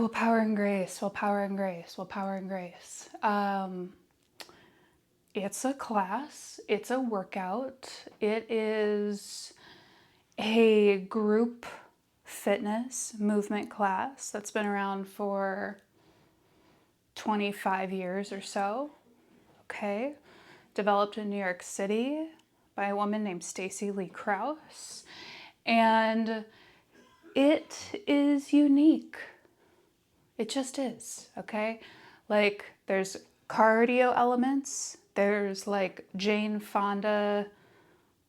Willpower and grace, willpower and grace, willpower and grace. It's a class, it's a workout, it is a group fitness movement class that's been around for 25 years or so. Okay, developed in New York City by a woman named Stacey Lei Krauss, and it is unique. It just is, okay? Like, there's cardio elements, there's like Jane Fonda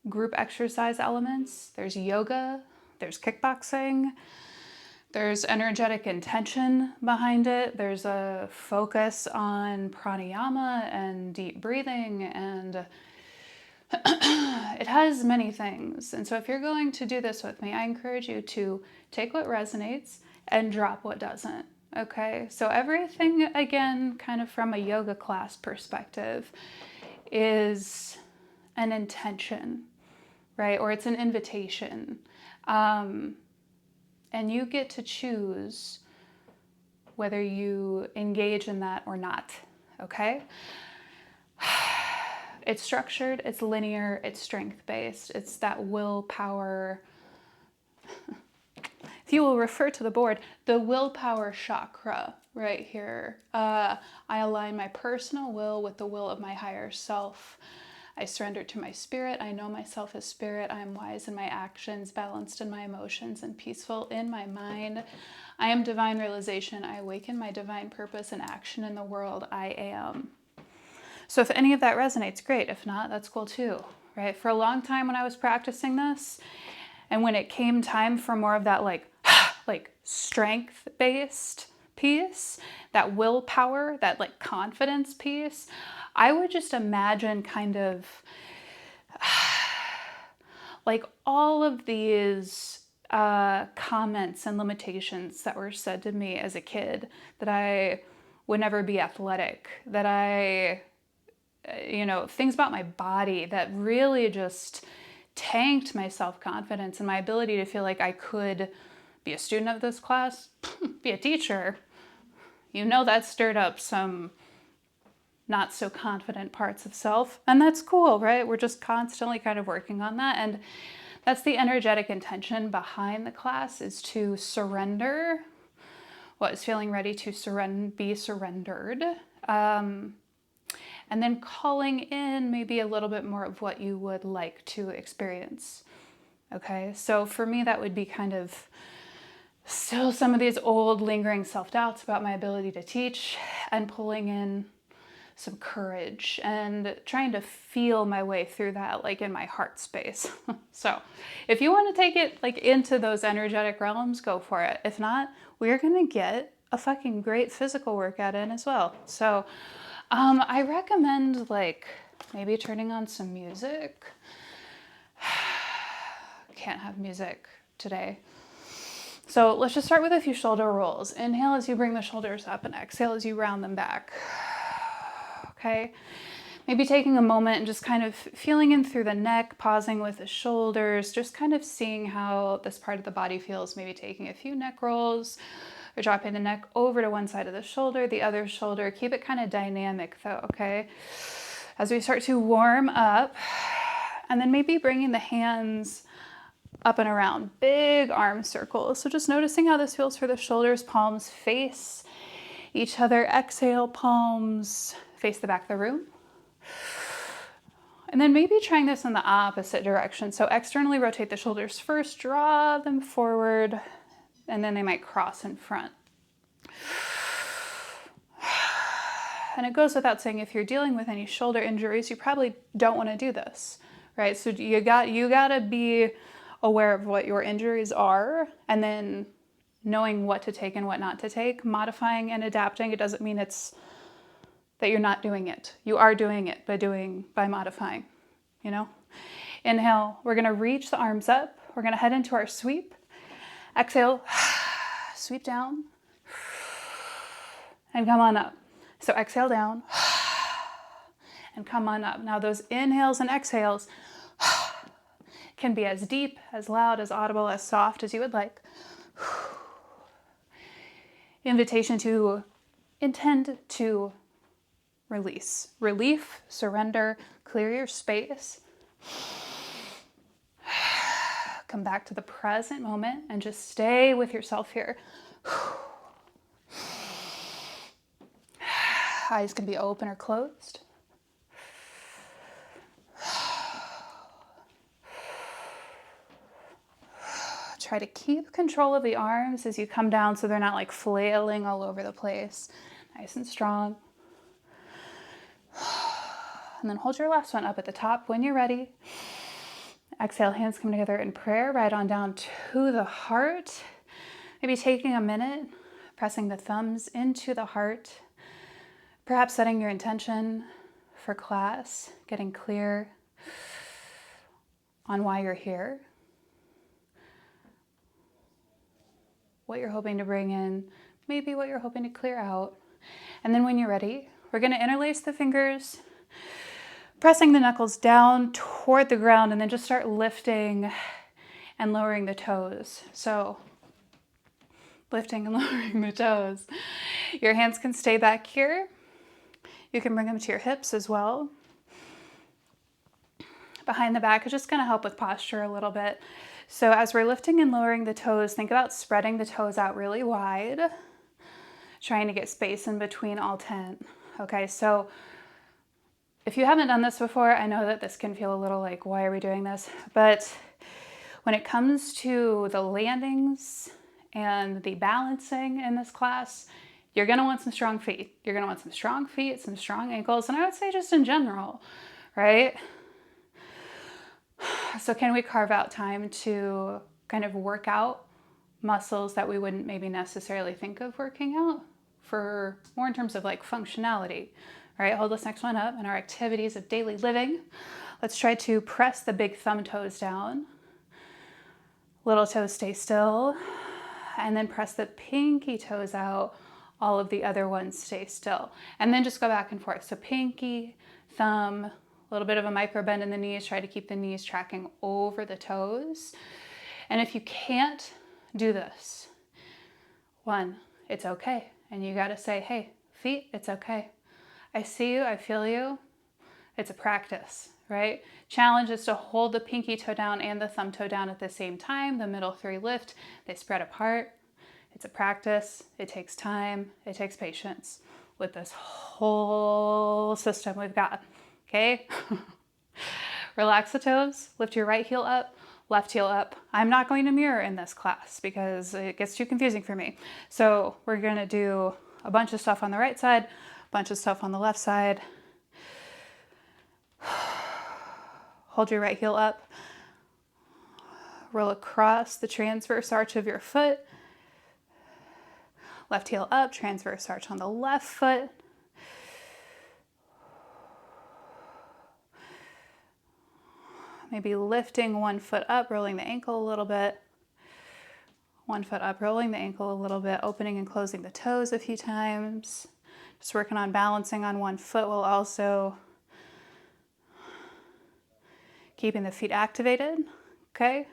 group exercise elements, there's yoga, there's kickboxing, there's energetic intention behind it, there's a focus on pranayama and deep breathing, and it has many things. And so if you're going to do this with me, I encourage you to take what resonates and drop what doesn't. Okay, so everything, again, kind of from a yoga class perspective, is an intention, right? Or it's an invitation. And you get to choose whether you engage in that or not, okay? It's structured, it's linear, it's strength-based. It's that willpower. If you will refer to the board, the willpower chakra right here. I align my personal will with the will of my higher self. I surrender to my spirit. I know myself as spirit. I am wise in my actions, balanced in my emotions, and peaceful in my mind. I am divine realization. I awaken my divine purpose and action in the world. I am. So if any of that resonates, great. If not, that's cool too, right? For a long time when I was practicing this, and when it came time for more of that like strength-based piece, that willpower, that like confidence piece, I would just imagine kind of like all of these comments and limitations that were said to me as a kid, that I would never be athletic, that I, things about my body that really just tanked my self-confidence and my ability to feel like I could be a student of this class, be a teacher. That stirred up some not so confident parts of self, and that's cool, right? We're just constantly kind of working on that, and that's the energetic intention behind the class, is to surrender what is feeling ready to be surrendered, and then calling in maybe a little bit more of what you would like to experience. Okay, so for me, that would be kind of still some of these old lingering self-doubts about my ability to teach, and pulling in some courage and trying to feel my way through that, like in my heart space. So if you want to take it like into those energetic realms, go for it. If not, we're going to get a fucking great physical workout in as well. So I recommend like maybe turning on some music. Can't have music today. So let's just start with a few shoulder rolls. Inhale as you bring the shoulders up, and exhale as you round them back. Okay, maybe taking a moment and just kind of feeling in through the neck, pausing with the shoulders, just kind of seeing how this part of the body feels. Maybe taking a few neck rolls, or dropping the neck over to one side of the shoulder, the other shoulder. Keep it kind of dynamic though, okay? As we start to warm up, and then maybe bringing the hands up and around, big arm circles. So just noticing how this feels for the shoulders. Palms face each other. Exhale, palms face the back of the room. And then maybe trying this in the opposite direction. So externally rotate the shoulders first, draw them forward, and then they might cross in front. And it goes without saying, if you're dealing with any shoulder injuries, you probably don't want to do this, right? So you gotta be aware of what your injuries are, and then knowing what to take and what not to take, modifying and adapting. It doesn't mean it's that you're not doing it. You are doing it by modifying, Inhale, we're gonna reach the arms up. We're gonna head into our sweep. Exhale, sweep down, and come on up. So exhale down, and come on up. Now those inhales and exhales can be as deep, as loud, as audible, as soft as you would like. invitation to intend to release. Relief, surrender, clear your space. Come back to the present moment and just stay with yourself here. Eyes can be open or closed. Try to keep control of the arms as you come down so they're not like flailing all over the place. Nice and strong. And then hold your last one up at the top when you're ready. Exhale, hands come together in prayer, right on down to the heart. Maybe taking a minute, pressing the thumbs into the heart. Perhaps setting your intention for class, getting clear on why you're here. What you're hoping to bring in, maybe what you're hoping to clear out. And then when you're ready, we're going to interlace the fingers, pressing the knuckles down toward the ground, and then just start lifting and lowering the toes. So lifting and lowering the toes. Your hands can stay back here. You can bring them to your hips as well. Behind the back is just going to help with posture a little bit. So as we're lifting and lowering the toes, think about spreading the toes out really wide, trying to get space in between all 10. Okay, so if you haven't done this before, I know that this can feel a little like, why are we doing this? But when it comes to the landings and the balancing in this class, you're going to want some strong feet. You're going to want some strong feet, some strong ankles, and I would say just in general, right? So can we carve out time to kind of work out muscles that we wouldn't maybe necessarily think of working out for more in terms of like functionality, right? Hold this next one up in our activities of daily living. Let's try to press the big thumb toes down. Little toes stay still. And then press the pinky toes out. All of the other ones stay still. And then just go back and forth. So pinky, thumb, a little bit of a micro bend in the knees. Try to keep the knees tracking over the toes. And if you can't do this, one, it's okay. And you got to say, hey, feet, it's okay. I see you, I feel you. It's a practice, right? Challenge is to hold the pinky toe down and the thumb toe down at the same time. The middle three lift, they spread apart. It's a practice. It takes time. It takes patience with this whole system we've got. Okay? Relax the toes, lift your right heel up, left heel up. I'm not going to mirror in this class because it gets too confusing for me. So we're going to do a bunch of stuff on the right side, a bunch of stuff on the left side. Hold your right heel up. Roll across the transverse arch of your foot. Left heel up, transverse arch on the left foot. Maybe lifting one foot up, rolling the ankle a little bit. One foot up, rolling the ankle a little bit, opening and closing the toes a few times. Just working on balancing on one foot while also keeping the feet activated. Okay,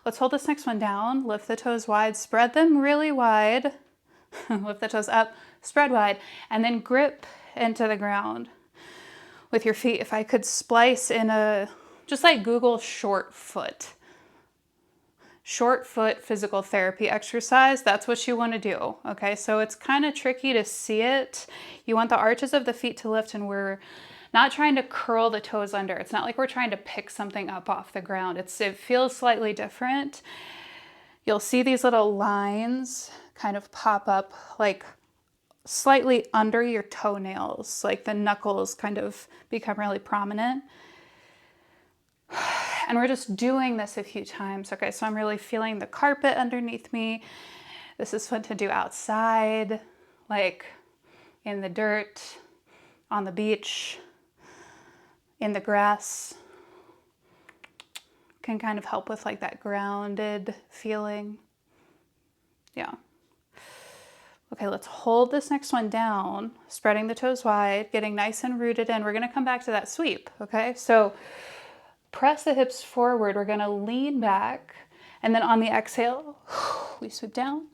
let's hold this next one down. Lift the toes wide, spread them really wide. Lift the toes up, spread wide, and then grip into the ground with your feet. If I could splice in just like Google short foot physical therapy exercise, that's what you want to do. Okay, so it's kind of tricky to see it. You want the arches of the feet to lift, and we're not trying to curl the toes under. It's not like we're trying to pick something up off the ground. It feels slightly different. You'll see these little lines kind of pop up like slightly under your toenails, like the knuckles kind of become really prominent. And we're just doing this a few times. Okay, so I'm really feeling the carpet underneath me. This is fun to do outside, like in the dirt, on the beach, in the grass. Can kind of help with like that grounded feeling. Yeah. Okay, let's hold this next one down, spreading the toes wide, getting nice and rooted in. We're gonna come back to that sweep, okay? So press the hips forward. We're gonna lean back, and then on the exhale, we sweep down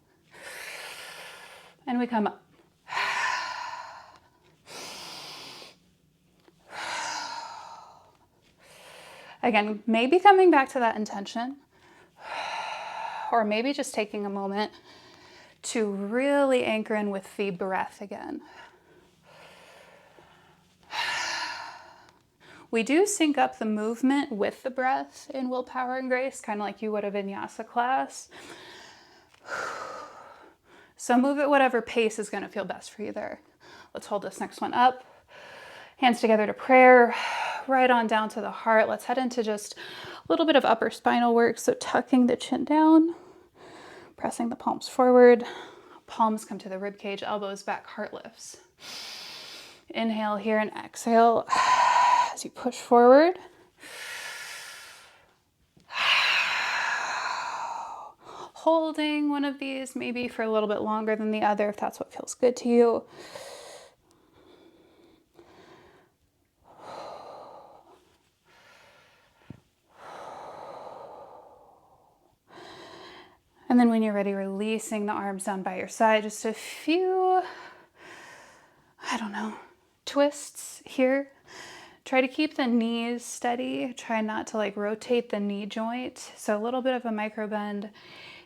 And we come up. Again, maybe coming back to that intention, or maybe just taking a moment to really anchor in with the breath again. We do sync up the movement with the breath in willpower and grace, kind of like you would a vinyasa class. So move at whatever pace is going to feel best for you there. Let's hold this next one up. Hands together to prayer, right on down to the heart. Let's head into just a little bit of upper spinal work. So tucking the chin down, pressing the palms forward. Palms come to the rib cage, elbows back, heart lifts. Inhale here and exhale as you push forward. Holding one of these maybe for a little bit longer than the other if that's what feels good to you. And then when you're ready, releasing the arms down by your side. Just a few, twists here. Try to keep the knees steady. Try not to rotate the knee joint. So a little bit of a micro bend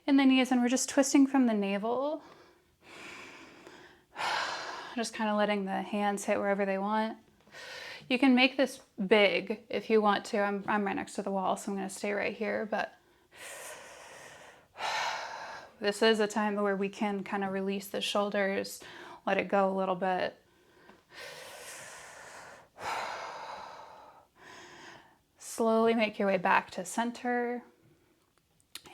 in the knees, and we're just twisting from the navel. Just kind of letting the hands hit wherever they want. You can make this big if you want to. I'm right next to the wall, so I'm going to stay right here, but this is a time where we can kind of release the shoulders, let it go a little bit. Slowly make your way back to center.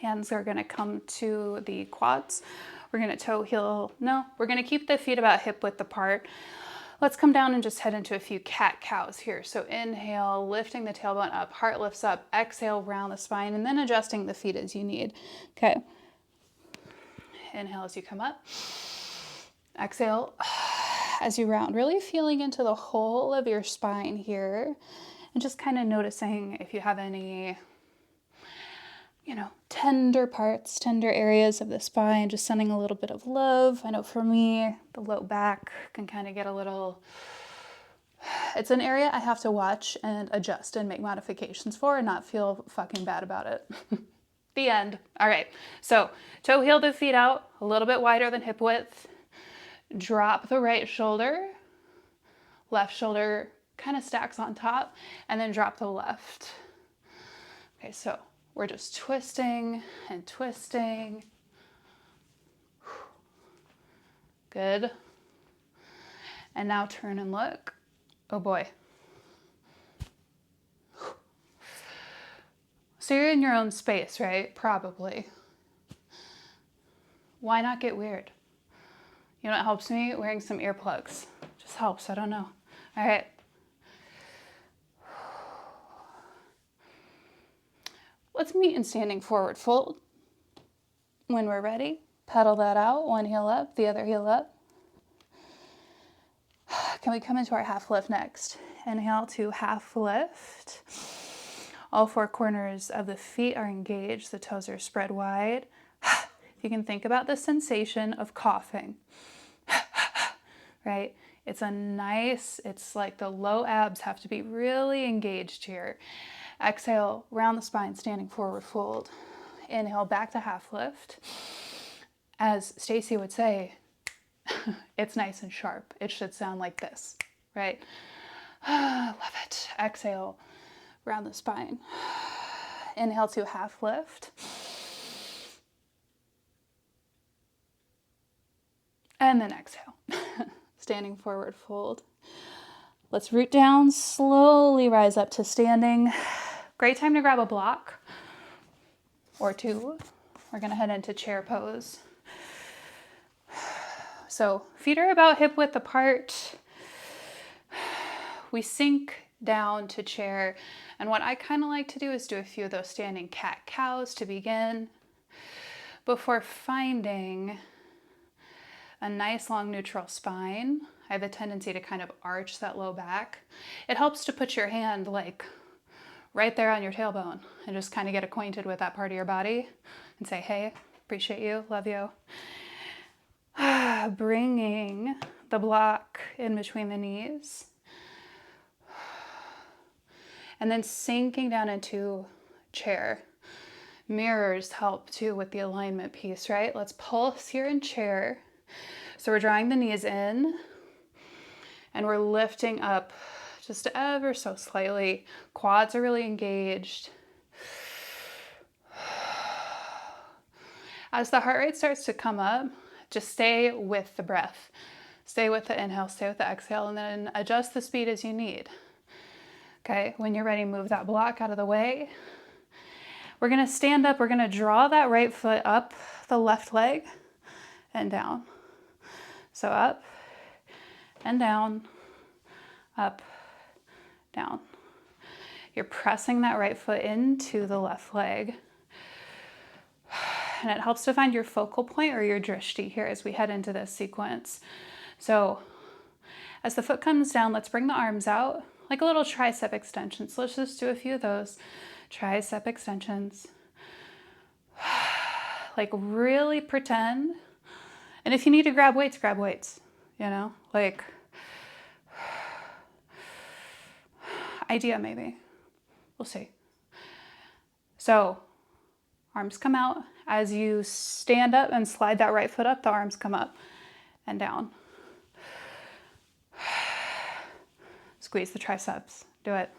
Hands are going to come to the quads. We're going to we're going to keep the feet about hip width apart. Let's come down and just head into a few cat-cows here. So inhale, lifting the tailbone up, heart lifts up, exhale, round the spine, and then adjusting the feet as you need. Okay. Inhale as you come up. Exhale as you round, really feeling into the whole of your spine here and just kind of noticing if you have any, tender parts, tender areas of the spine, just sending a little bit of love. I know for me, the low back can kind of get a little, it's an area I have to watch and adjust and make modifications for and not feel fucking bad about it. The end. All right, so toe heel the feet out, a little bit wider than hip width. Drop the right shoulder. Left shoulder kind of stacks on top, and then drop the left. Okay, so we're just twisting and twisting. Good. And now turn and look. Oh boy. So you're in your own space, right? Probably. Why not get weird? You know what helps me? Wearing some earplugs. Just helps, I don't know. All right. Let's meet in standing forward fold. When we're ready, pedal that out. One heel up, the other heel up. Can we come into our half lift next? Inhale to half lift. All four corners of the feet are engaged. The toes are spread wide. You can think about the sensation of coughing, right? It's like the low abs have to be really engaged here. Exhale, round the spine, standing forward fold. Inhale, back to half lift. As Stacey would say, it's nice and sharp. It should sound like this, right? Love it. Exhale, round the spine. Inhale to half lift. And then exhale. Standing forward fold. Let's root down, slowly rise up to standing. Great time to grab a block or two. We're gonna head into chair pose. So feet are about hip width apart. We sink down to chair. And what I kind of like to do is do a few of those standing cat-cows to begin before finding a nice long neutral spine. I have a tendency to kind of arch that low back. It helps to put your hand right there on your tailbone and just kind of get acquainted with that part of your body and say, hey, appreciate you, love you. bringing the block in between the knees. And then sinking down into chair. Mirrors help too with the alignment piece, right? Let's pulse here in chair. So we're drawing the knees in and we're lifting up just ever so slightly. Quads are really engaged. As the heart rate starts to come up, just stay with the breath. Stay with the inhale, stay with the exhale, and then adjust the speed as you need. Okay, when you're ready, move that block out of the way. We're gonna stand up, we're gonna draw that right foot up the left leg and down. So up and down, up, down. You're pressing that right foot into the left leg. And it helps to find your focal point or your drishti here as we head into this sequence. So as the foot comes down, let's bring the arms out like a little tricep extension. So let's just do a few of those tricep extensions. Like really pretend. And if you need to grab weights, you know, like idea maybe. We'll see. So arms come out. As you stand up and slide that right foot up, the arms come up and down. Squeeze the triceps. Do it.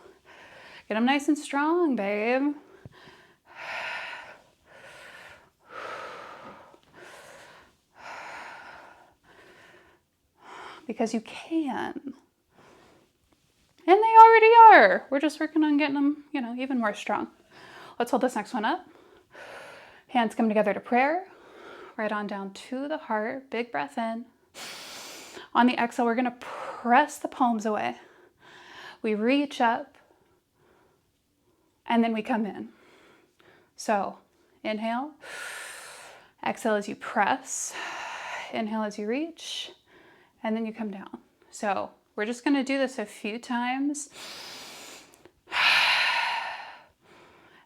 Get them nice and strong, babe. Because you can. And they already are. We're just working on getting them, you know, even more strong. Let's hold this next one up. Hands come together to prayer. Right on down to the heart. Big breath in. On the exhale, we're going to press the palms away. We reach up. And then we come in. So inhale. Exhale as you press. Inhale as you reach. And then you come down. So we're just going to do this a few times.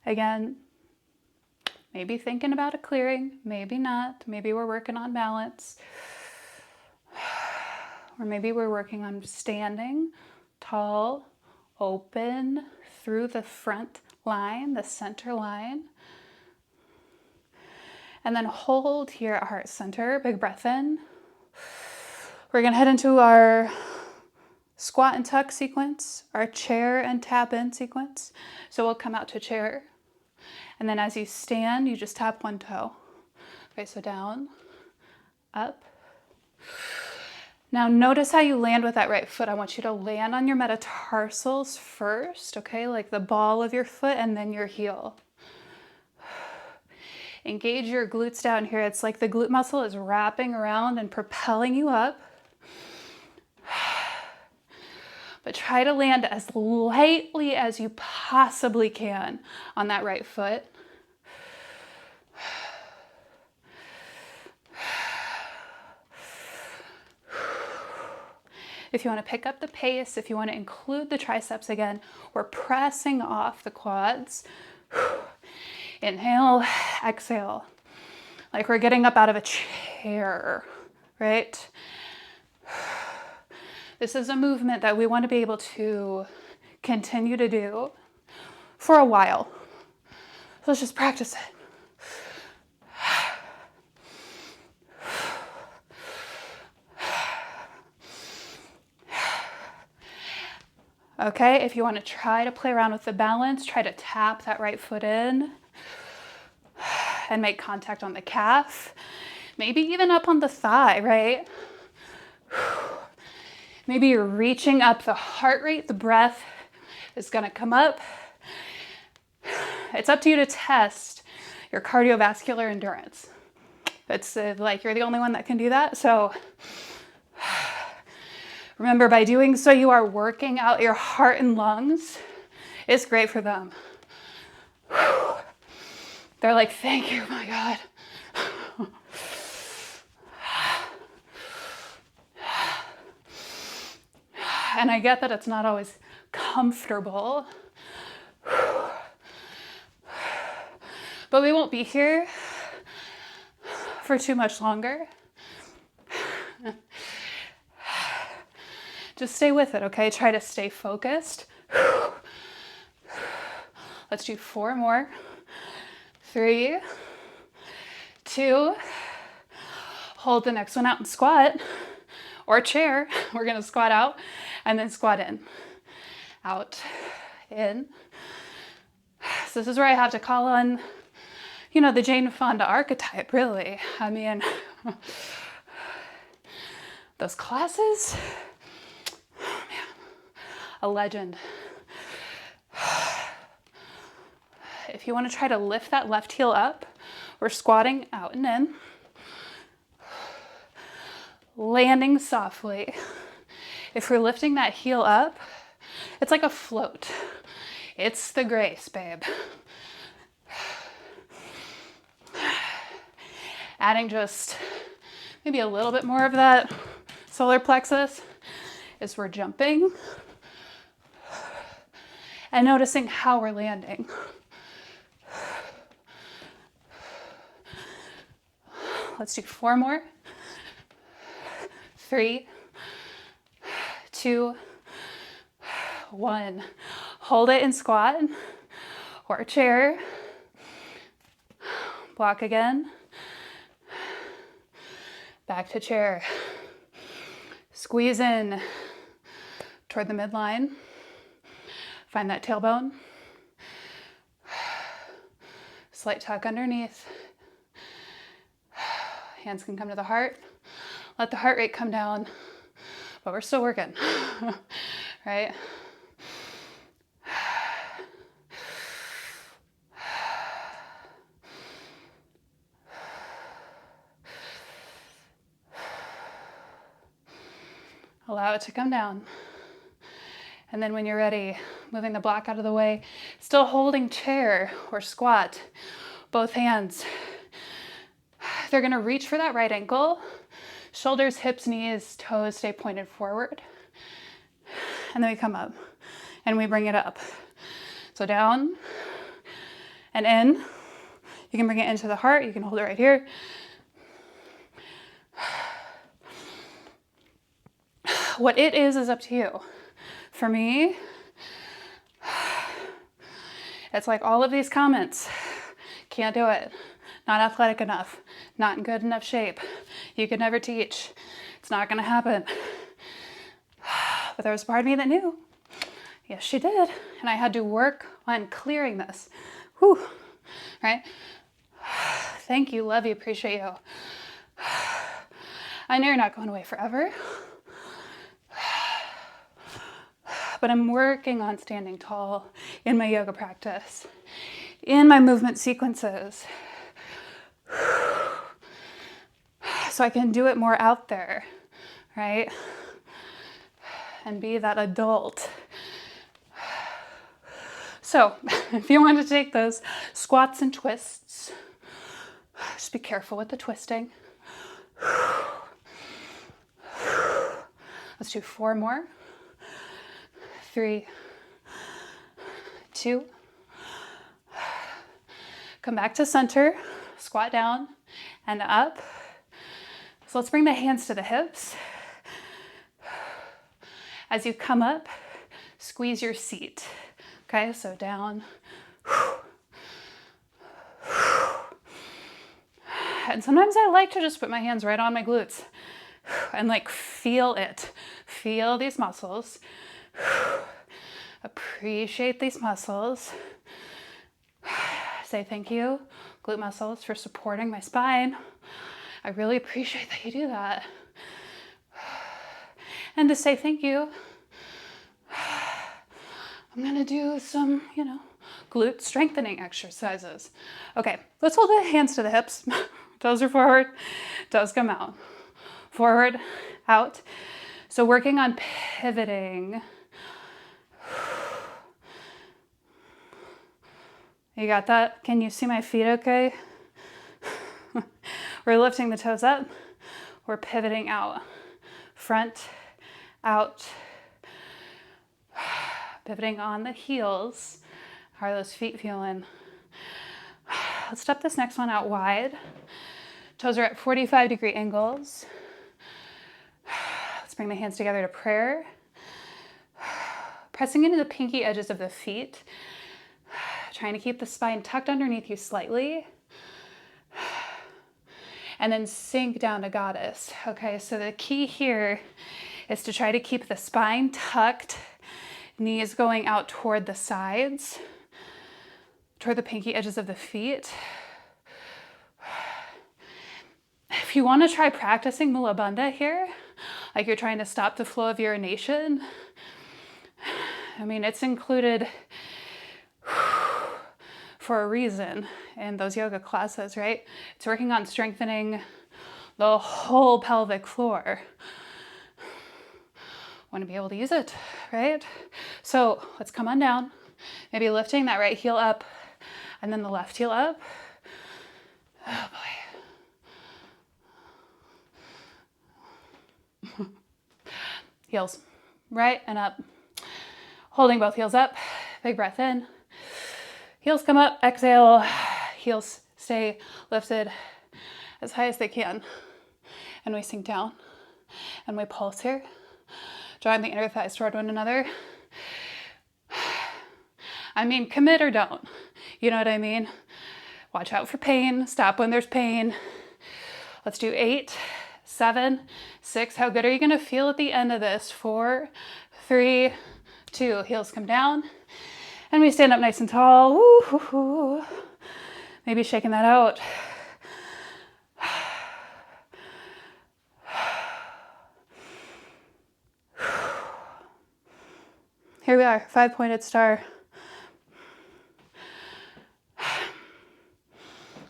Again, maybe thinking about a clearing, maybe not. Maybe we're working on balance. Or maybe we're working on standing tall, open through the front line, the center line. And then hold here at heart center. Big breath in. We're going to head into our squat and tuck sequence, our chair and tap in sequence. So we'll come out to chair. And then as you stand, you just tap one toe. Okay, so down, up. Now notice how you land with that right foot. I want you to land on your metatarsals first, okay? Like the ball of your foot and then your heel. Engage your glutes down here. It's like the glute muscle is wrapping around and propelling you up. But try to land as lightly as you possibly can on that right foot. If you want to pick up the pace, if you want to include the triceps again, we're pressing off the quads. Inhale, exhale. Like we're getting up out of a chair, right? This is a movement that we want to be able to continue to do for a while. So let's just practice it. Okay, if you want to try to play around with the balance, try to tap that right foot in and make contact on the calf. Maybe even up on the thigh, right? Maybe you're reaching up, the heart rate, the breath is going to come up. It's up to you to test your cardiovascular endurance. It's like you're the only one that can do that. So remember, by doing so, you are working out your heart and lungs. It's great for them. They're like, thank you, my God. And I get that it's not always comfortable. But we won't be here for too much longer. Just stay with it, okay? Try to stay focused. Let's do 4 more. 3, 2, hold the next one out and squat, or chair. We're gonna squat out and then squat in. Out, in. So this is where I have to call on, you know, the Jane Fonda archetype, really. I mean, those classes, oh man, a legend. If you want to try to lift that left heel up, we're squatting out and in. Landing softly. If we're lifting that heel up, it's like a float. It's the grace, babe. Adding just maybe a little bit more of that solar plexus as we're jumping. And noticing how we're landing. Let's do 4 more. 3, 2, 1. Hold it in squat or chair. Block again. Back to chair. Squeeze in toward the midline. Find that tailbone. Slight tuck underneath. Hands can come to the heart. Let the heart rate come down, but we're still working, right? Allow it to come down. And then when you're ready, moving the block out of the way, still holding chair or squat, both hands. They're gonna reach for that right ankle. Shoulders, hips, knees, toes stay pointed forward. And then we come up and we bring it up. So down and in. You can bring it into the heart. You can hold it right here. What it is up to you. For me, it's like all of these comments. Can't do it. Not athletic enough. Not in good enough shape. You could never teach. It's not going to happen. But there was a part of me that knew. Yes, she did. And I had to work on clearing this. Whew. Right? Thank you. Love you. Appreciate you. I know you're not going away forever. But I'm working on standing tall in my yoga practice, in my movement sequences, so I can do it more out there, right? And be that adult. So if you want to take those squats and twists, just be careful with the twisting. Let's do 4 more. 3, 2. Come back to center, squat down and up. So let's bring the hands to the hips. As you come up, squeeze your seat. Okay, so down. And sometimes I like to just put my hands right on my glutes and like feel it. Feel these muscles. Appreciate these muscles. Say thank you, glute muscles, for supporting my spine. I really appreciate that you do that. And to say thank you, I'm gonna do some, glute strengthening exercises. Okay, let's hold the hands to the hips. Toes are forward, toes come out. Forward, out. So working on pivoting. You got that? Can you see my feet okay? We're lifting the toes up. We're pivoting out. Front, out. Pivoting on the heels. How are those feet feeling? Let's step this next one out wide. Toes are at 45-degree angles. Let's bring the hands together to prayer. pressing into the pinky edges of the feet, trying to keep the spine tucked underneath you slightly. And then sink down to goddess. Okay, so the key here is to try to keep the spine tucked, knees going out toward the sides, toward the pinky edges of the feet. If you want to try practicing Mula Bandha here, like you're trying to stop the flow of urination, I mean, it's included for a reason in those yoga classes, right? It's working on strengthening the whole pelvic floor. Want to be able to use it, right? So let's come on down, maybe lifting that right heel up and then the left heel up. Oh boy. Heels, right and up. Holding both heels up, big breath in. Heels come up, exhale, heels stay lifted as high as they can. And we sink down and we pulse here, drawing the inner thighs toward one another. I mean, commit or don't, you know what I mean? Watch out for pain, stop when there's pain. Let's do 8, 7, 6. How good are you gonna feel at the end of this? 4, 3, 2, heels come down. And we stand up nice and tall. Woo, hoo, hoo. Maybe shaking that out. Here we are, 5-pointed star.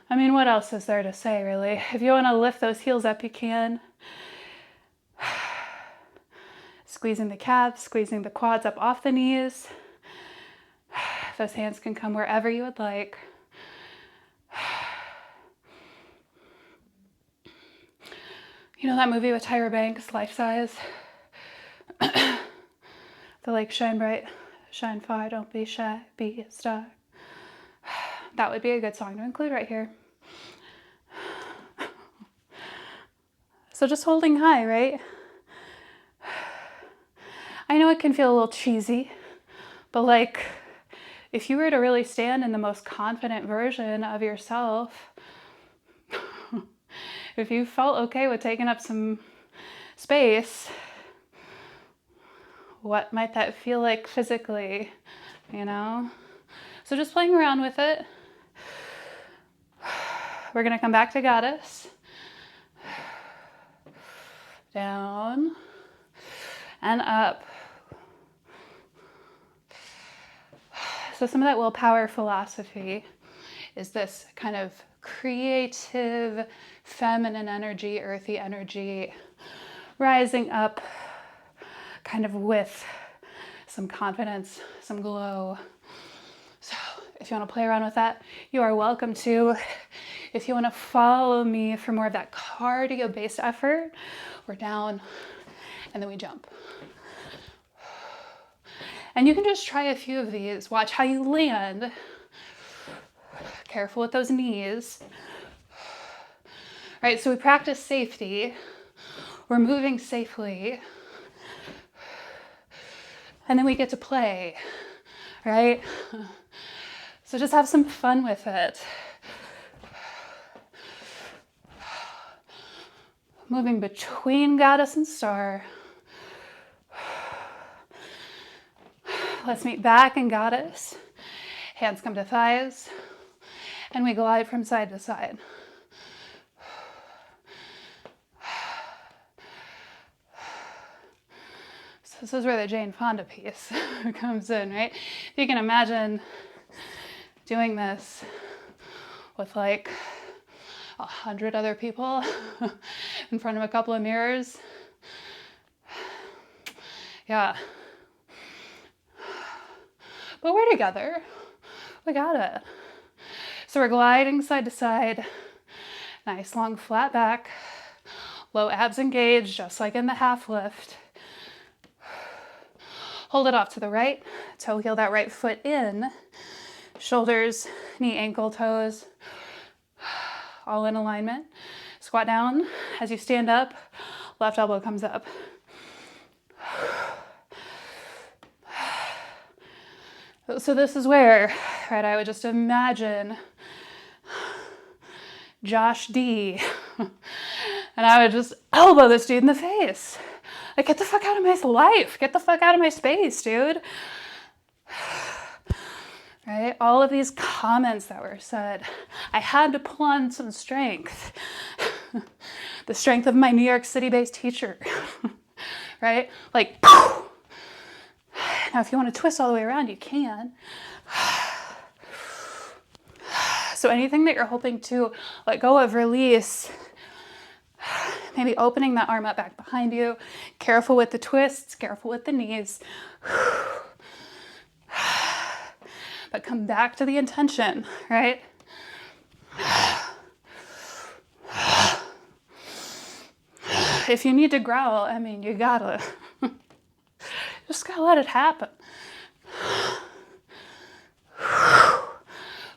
I mean, what else is there to say, really? If you want to lift those heels up, you can. Squeezing the calves, squeezing the quads up off the knees. Those hands can come wherever you would like. You know that movie with Tyra Banks, Life Size? The lake shine bright, shine far, don't be shy, be a star. That would be a good song to include right here. So just holding high, right? I know it can feel a little cheesy, but like, if you were to really stand in the most confident version of yourself, if you felt okay with taking up some space, what might that feel like physically, you know? So just playing around with it. We're gonna come back to goddess. Down and up. So some of that willpower philosophy is this kind of creative, feminine energy, earthy energy, rising up kind of with some confidence, some glow. So if you want to play around with that, you are welcome to. If you want to follow me for more of that cardio-based effort, we're down and then we jump. And you can just try a few of these. Watch how you land. Careful with those knees. All right, so we practice safety. We're moving safely. And then we get to play, right? So just have some fun with it. Moving between goddess and star. Let's meet back in goddess. Hands come to thighs. And we glide from side to side. So this is where the Jane Fonda piece comes in, right? You can imagine doing this with like 100 other people in front of a couple of mirrors. Yeah. But we're together. We got it. So we're gliding side to side. Nice long flat back. Low abs engaged, just like in the half lift. Hold it off to the right. Toe heel that right foot in. Shoulders, knee, ankle, toes, all in alignment. Squat down. As you stand up, left elbow comes up. So this is where, right, I would just imagine Josh D. and I would just elbow this dude in the face. Like, get the fuck out of my life. Get the fuck out of my space, dude. Right? All of these comments that were said, I had to pull on some strength. The strength of my New York City-based teacher. Right? Like, poof. Now if you want to twist all the way around, you can. So anything that you're hoping to let go of, release, maybe opening that arm up back behind you. Careful with the twists, careful with the knees. But come back to the intention, right? If you need to growl, I mean, you gotta. Just gotta let it happen.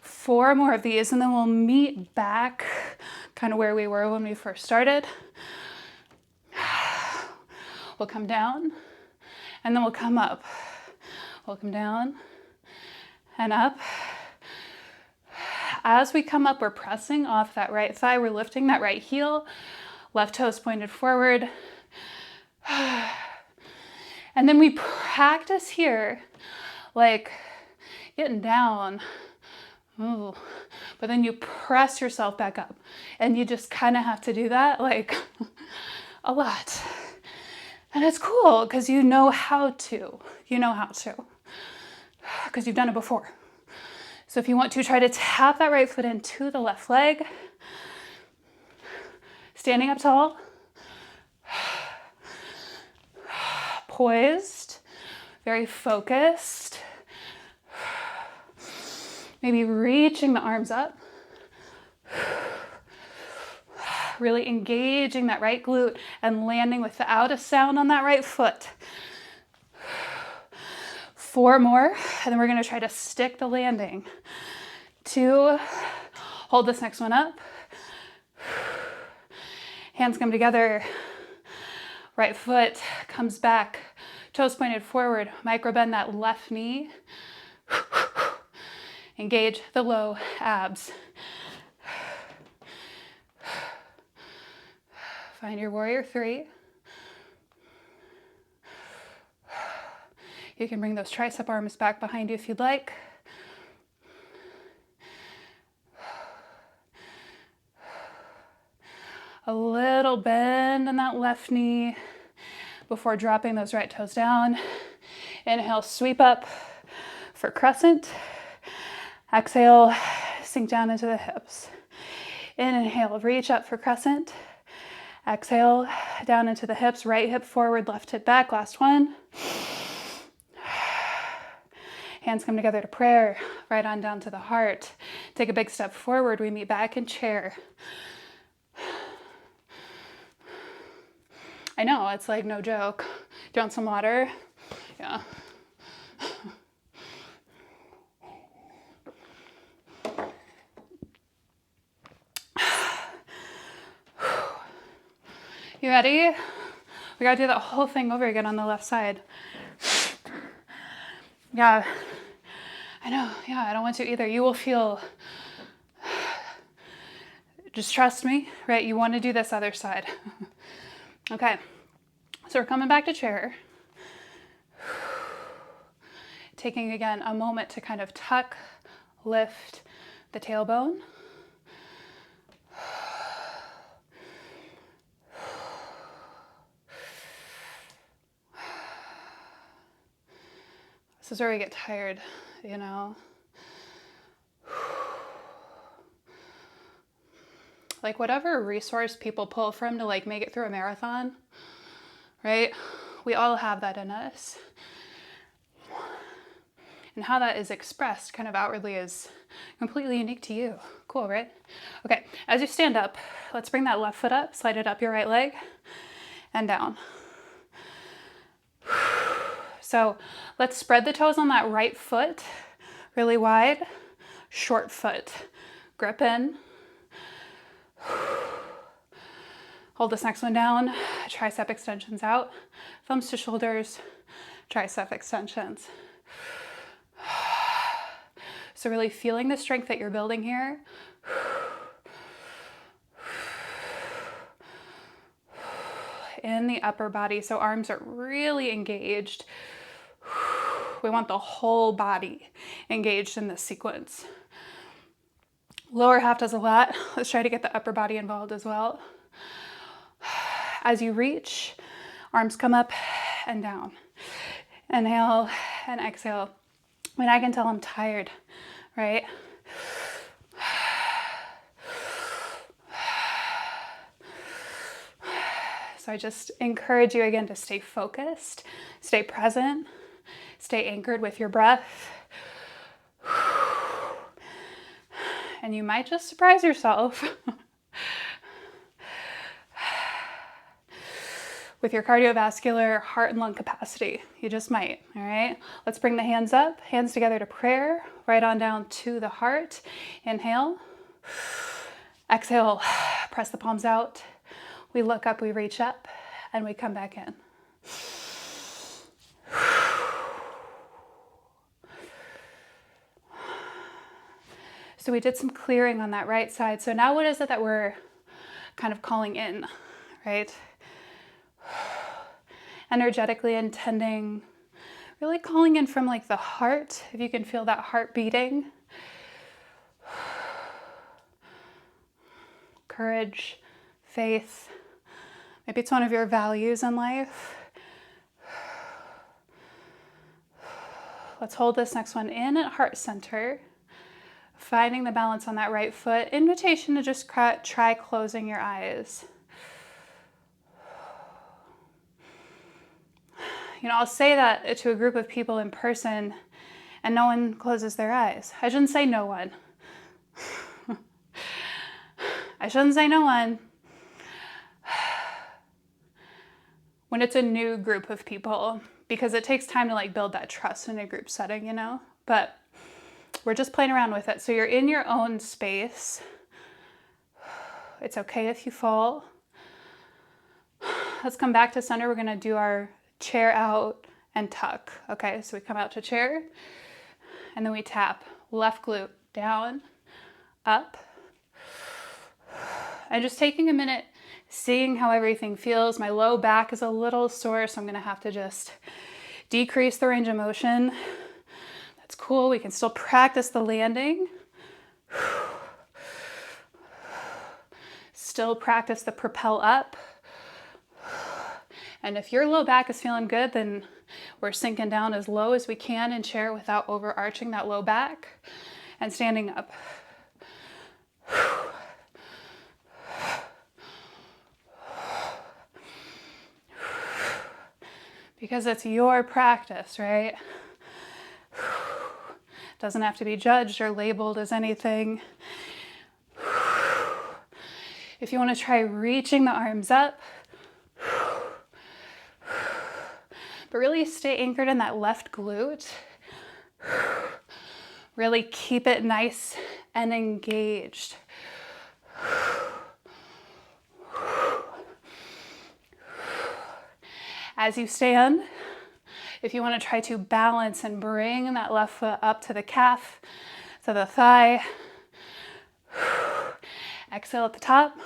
4 more of these, and then we'll meet back kind of where we were when we first started. We'll come down, and then we'll come up. We'll come down and up. As we come up, we're pressing off that right thigh. We're lifting that right heel. Left toes pointed forward. And then we practice here, like getting down. Ooh. But then you press yourself back up. And you just kind of have to do that like a lot. And it's cool because you know how to. You know how to. Because you've done it before. So if you want to, try to tap that right foot into the left leg. Standing up tall. Poised. Very focused. Maybe reaching the arms up. Really engaging that right glute and landing without a sound on that right foot. 4 more, and then we're gonna try to stick the landing. 2, hold this next one up. Hands come together. Right foot comes back, toes pointed forward. Micro bend that left knee. Engage the low abs. Find your warrior 3. You can bring those tricep arms back behind you if you'd like. A little bend in that left knee before dropping those right toes down. Inhale, sweep up for crescent. Exhale, sink down into the hips. Inhale, reach up for crescent. Exhale, down into the hips. Right hip forward, left hip back. Last one. Hands come together to prayer. Right on down to the heart. Take a big step forward. We meet back in chair. I know, it's like no joke. Do you want some water? Yeah. You ready? We gotta do that whole thing over again on the left side. Yeah, I know, yeah, I don't want to either. You will feel, just trust me, right? You want to do this other side. Okay, so we're coming back to chair. Taking again a moment to kind of tuck, lift the tailbone. This is where we get tired, you know? Like whatever resource people pull from to like make it through a marathon, right? We all have that in us. And how that is expressed kind of outwardly is completely unique to you. Cool, right? Okay, as you stand up, let's bring that left foot up, slide it up your right leg, and down. So let's spread the toes on that right foot really wide, short foot. Grip in. Hold this next one down, tricep extensions out, thumbs to shoulders, tricep extensions. So really feeling the strength that you're building here. In the upper body, so arms are really engaged. We want the whole body engaged in this sequence. Lower half does a lot. Let's try to get the upper body involved as well. As you reach, arms come up and down. Inhale and exhale. I mean, I can tell I'm tired, right? So I just encourage you again to stay focused, stay present, stay anchored with your breath. And you might just surprise yourself with your cardiovascular heart and lung capacity. You just might, all right? Let's bring the hands up, hands together to prayer, right on down to the heart. Inhale. Exhale, press the palms out. We look up, we reach up, and we come back in. So we did some clearing on that right side. So now what is it that we're kind of calling in, right? Energetically intending, really calling in from like the heart, if you can feel that heart beating. Courage, faith. Maybe it's one of your values in life. Let's hold this next one in at heart center. Finding the balance on that right foot. Invitation to just try closing your eyes. You know, I'll say that to a group of people in person and no one closes their eyes. I shouldn't say no one. I shouldn't say no one. When it's a new group of people, because it takes time to like build that trust in a group setting, you know, but we're just playing around with it. So you're in your own space. It's okay if you fall. Let's come back to center. We're gonna do our chair out and tuck. Okay, so we come out to chair and then we tap left glute down, up, and just taking a minute, seeing how everything feels. My low back is a little sore, so I'm gonna have to just decrease the range of motion. That's cool. We can still practice the landing. Still practice the propel up. And if your low back is feeling good, then we're sinking down as low as we can in chair without overarching that low back and standing up. Because it's your practice, right? Doesn't have to be judged or labeled as anything. If you want to try reaching the arms up, but really stay anchored in that left glute. Really keep it nice and engaged. As you stand, if you want to try to balance and bring that left foot up to the calf, to the thigh. Exhale at the top.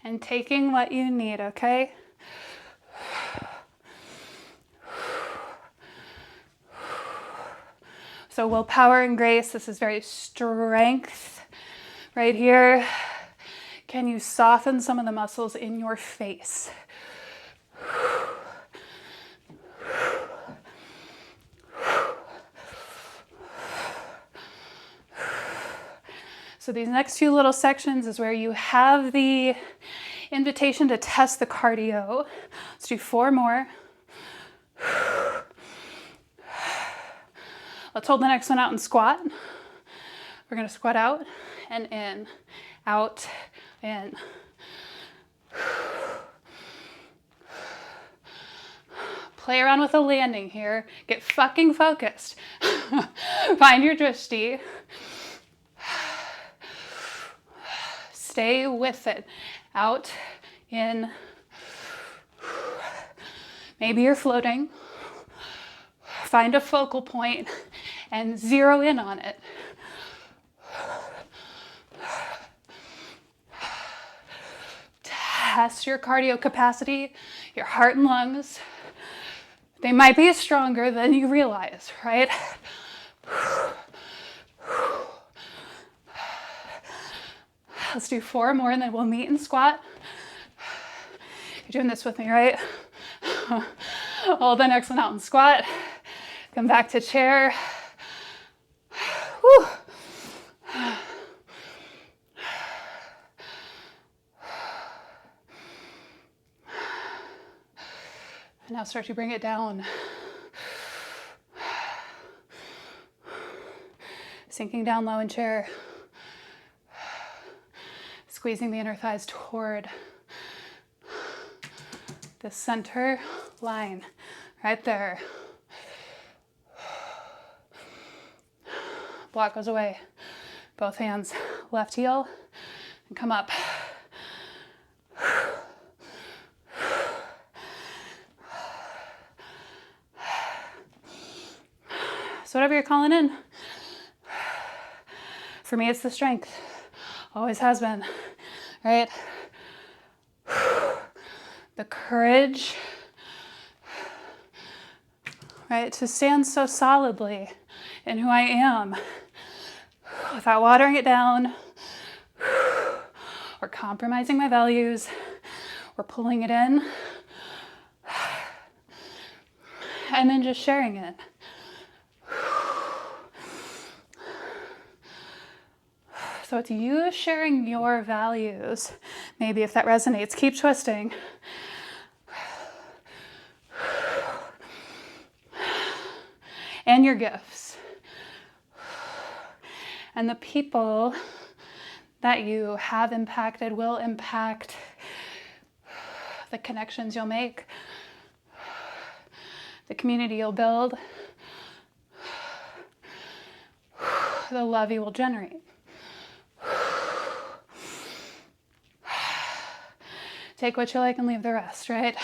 And taking what you need, okay? So willpower and grace, this is very strength right here. Can you soften some of the muscles in your face? So these next few little sections is where you have the invitation to test the cardio. Let's do 4 more. Let's hold the next one out and squat. We're gonna squat out and in, out, in. Play around with the landing here. Get fucking focused. Find your drishti. Stay with it. Out, in, Maybe you're floating. Find a focal point and zero in on it. Test your cardio capacity, your heart and lungs. They might be stronger than you realize, right? Let's do 4 more and then we'll meet and squat. You're doing this with me, right? Hold the next one out and squat. Come back to chair. Whew. And now start to bring it down. Sinking down low in chair. Squeezing the inner thighs toward the center line, right there. Block goes away. Both hands, left heel, and come up. So whatever you're calling in, for me it's the strength, always has been, right? The courage, right, to stand so solidly in who I am without watering it down or compromising my values or pulling it in, and then just sharing it. So it's you sharing your values. Maybe if that resonates, keep twisting. And your gifts. And the people that you have impacted will impact the connections you'll make, the community you'll build, the love you will generate. Take what you like and leave the rest, right?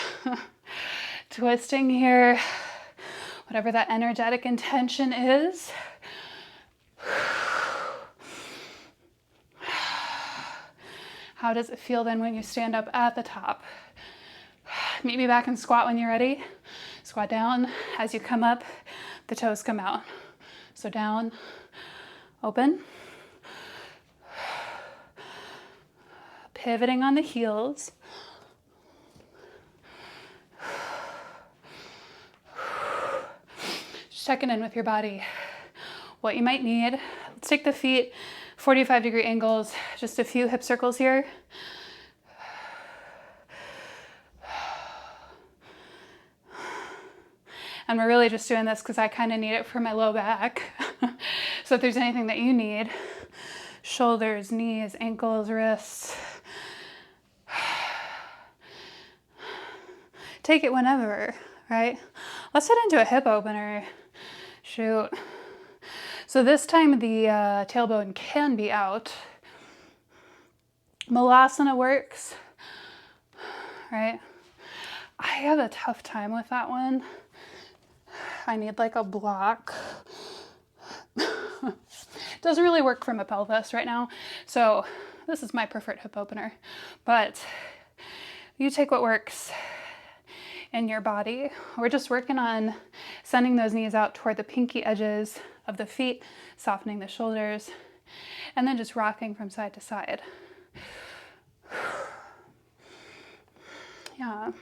Twisting here, whatever that energetic intention is. How does it feel then when you stand up at the top? Meet me back and squat when you're ready. Squat down. As you come up, the toes come out. So down, open. Pivoting on the heels. Just checking in with your body, what you might need. Let's take the feet 45-degree angles, just a few hip circles here. And we're really just doing this because I kind of need it for my low back. So if there's anything that you need, shoulders, knees, ankles, wrists, take it whenever, right? Let's head into a hip opener. Shoot. So this time the tailbone can be out. Malasana works, right? I have a tough time with that one. I need like a block. Doesn't really work for my pelvis right now. So this is my preferred hip opener. But you take what works in your body. We're just working on sending those knees out toward the pinky edges of the feet, softening the shoulders, and then just rocking from side to side. Yeah.